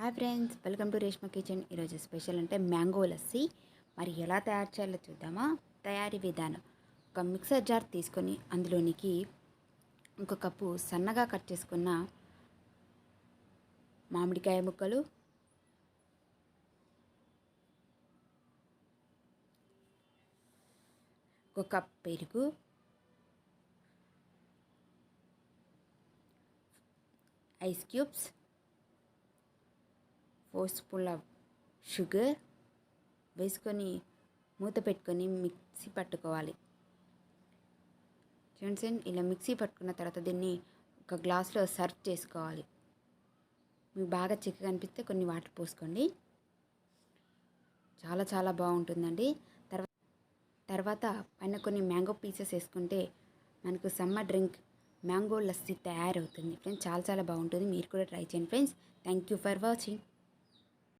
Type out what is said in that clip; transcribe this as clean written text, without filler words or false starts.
Hi friends, welcome to Reshma kitchen. ఈరోజు special అంటే mango lassi. మరి ఎలా తయారు చేయాలో చూద్దామా. తయారీ విధానం: ఒక మిక్సర్ జార్ తీసుకొని అందులోనికి ఒక కప్పు సన్నగా కట్ చేసుకున్న మామిడికాయ ముక్కలు, ఒక కప్ పెరుగు, ఐస్ క్యూబ్స్, 4 స్పూన్ల షుగర్ వేసుకొని మూత పెట్టుకొని మిక్సీ పట్టుకోవాలి. చూడండి, ఇలా మిక్సీ పట్టుకున్న తర్వాత దీన్ని ఒక గ్లాస్లో సర్వ్ చేసుకోవాలి. మీకు బాగా చిక్కగా అనిపిస్తే కొన్ని వాటర్ పోసుకోండి. చాలా చాలా బాగుంటుందండి. తర్వాత పైన కొన్ని మ్యాంగో పీసెస్ వేసుకుంటే మనకు సమ్మర్ డ్రింక్ మ్యాంగో లస్సీ తయారవుతుంది ఫ్రెండ్స్. చాలా చాలా బాగుంటుంది. మీరు కూడా ట్రై చేయండి friends. Thank you for watching.